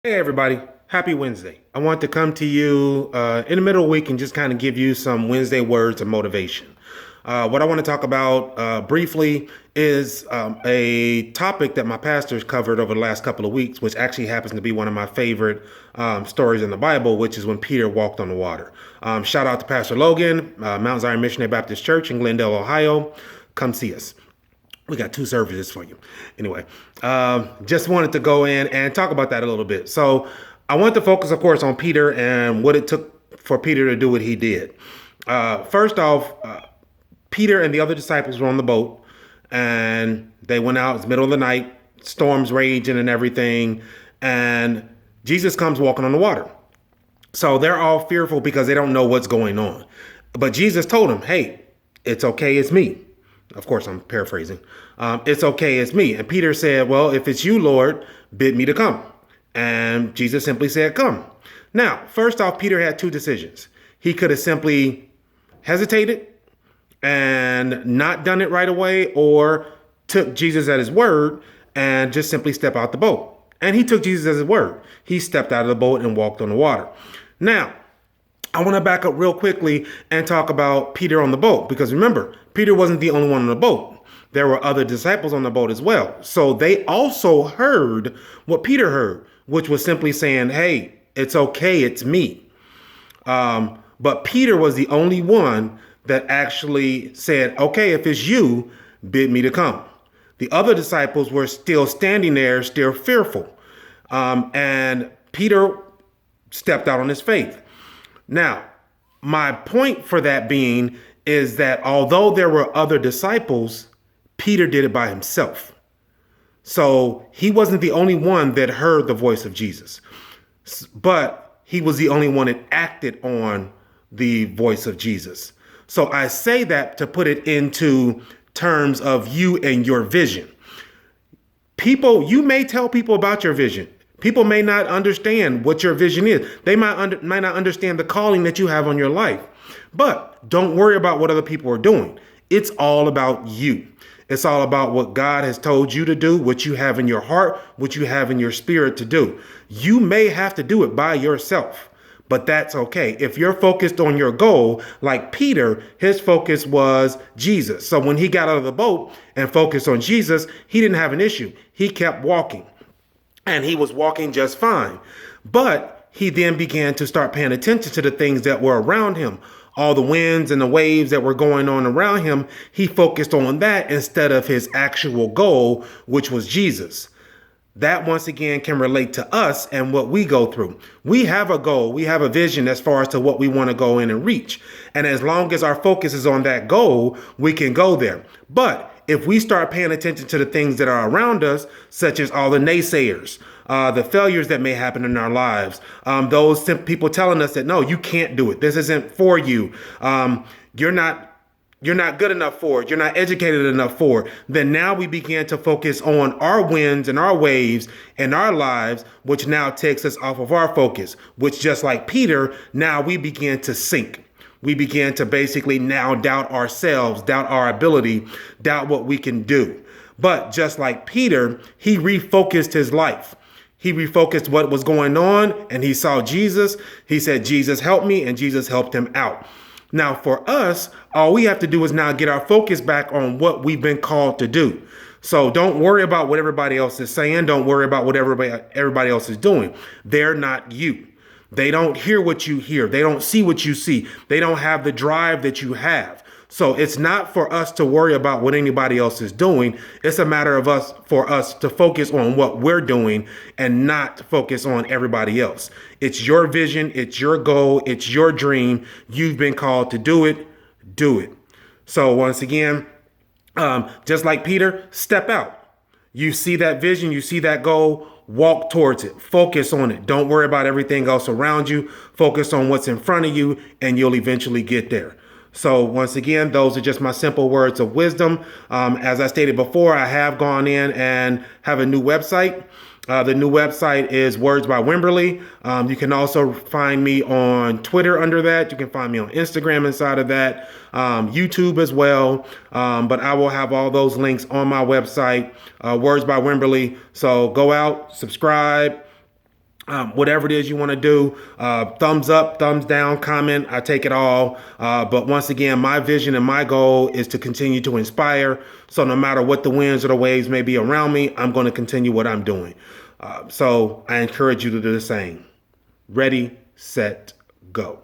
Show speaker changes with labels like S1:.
S1: Hey everybody, happy Wednesday. I want to come to you in the middle of the week and just kind of give you some Wednesday words of motivation. What I want to talk about briefly is a topic that my pastor's covered over the last couple of weeks, which actually happens to be one of my favorite stories in the Bible, which is when Peter walked on the water. Shout out to Pastor Logan, Mount Zion Missionary Baptist Church in Glendale, Ohio. Come see us. We got two services for you. Anyway, just wanted to go in and talk about that a little bit. So I want to focus, of course, on Peter and what it took for Peter to do what he did. First off, Peter and the other disciples were on the boat and they went out. It's the middle of the night, storms raging and everything. And Jesus comes walking on the water. So they're all fearful because they don't know what's going on. But Jesus told them, hey, it's okay, it's me. Of course, I'm paraphrasing. It's okay, it's me. And Peter said, well, if it's you, Lord, bid me to come. And Jesus simply said, come. Now, first off, Peter had two decisions. He could have simply hesitated and not done it right away, or took Jesus at his word and just simply step out the boat. And he took Jesus at his word. He stepped out of the boat and walked on the water. Now, I want to back up real quickly and talk about Peter on the boat, because remember, Peter wasn't the only one on the boat. There were other disciples on the boat as well. So they also heard what Peter heard, which was simply saying, hey, it's okay, it's me. But Peter was the only one that actually said, okay, if it's you, bid me to come. The other disciples were still standing there, still fearful. And Peter stepped out on his faith. Now, my point for that being is that although there were other disciples, Peter did it by himself. So he wasn't the only one that heard the voice of Jesus, but he was the only one that acted on the voice of Jesus. So I say that to put it into terms of you and your vision. People, you may tell people about your vision. People may not understand what your vision is. They might not understand the calling that you have on your life. But don't worry about what other people are doing. It's all about you. It's all about what God has told you to do, what you have in your heart, what you have in your spirit to do. You may have to do it by yourself, but that's okay. If you're focused on your goal, like Peter, his focus was Jesus. So when he got out of the boat and focused on Jesus, he didn't have an issue. He kept walking. And he was walking just fine. But he then began to start paying attention to the things that were around him. All the winds and the waves that were going on around him, he focused on that instead of his actual goal, which was Jesus. That once again can relate to us and what we go through. We have a goal, we have a vision as far as to what we want to go in and reach. And as long as our focus is on that goal, we can go there. But if we start paying attention to the things that are around us, such as all the naysayers, the failures that may happen in our lives, those people telling us that, no, you can't do it. This isn't for you. You're not good enough for it. You're not educated enough for it. Then now we begin to focus on our wins and our waves in our lives, which now takes us off of our focus, which just like Peter, now we begin to sink. We began to basically now doubt ourselves, doubt our ability, doubt what we can do. But just like Peter, he refocused his life. He refocused what was going on and he saw Jesus. He said, Jesus, help me. And Jesus helped him out. Now, for us, all we have to do is now get our focus back on what we've been called to do. So don't worry about what everybody else is saying. Don't worry about what everybody else is doing. They're not you. They don't hear what you hear. They don't see what you see. They don't have the drive that you have. So it's not for us to worry about what anybody else is doing. It's a matter of for us to focus on what we're doing and not focus on everybody else. It's your vision. It's your goal. It's your dream. You've been called to do it. Do it. So once again, just like Peter, step out. You see that vision. You see that goal. Walk towards it. Focus on it. Don't worry about everything else around you. Focus on what's in front of you and you'll eventually get there. So once again, those are just my simple words of wisdom. As I stated before, I have gone in and have a new website. The new website is Words by Wimberly. You can also find me on Twitter under that. You can find me on Instagram inside of that, YouTube as well. But I will have all those links on my website, Words by Wimberly. So go out, subscribe, Whatever it is you want to do, thumbs up, thumbs down, comment, I take it all. But once again, my vision and my goal is to continue to inspire. So no matter what the winds or the waves may be around me, I'm going to continue what I'm doing. So I encourage you to do the same. Ready, set, go.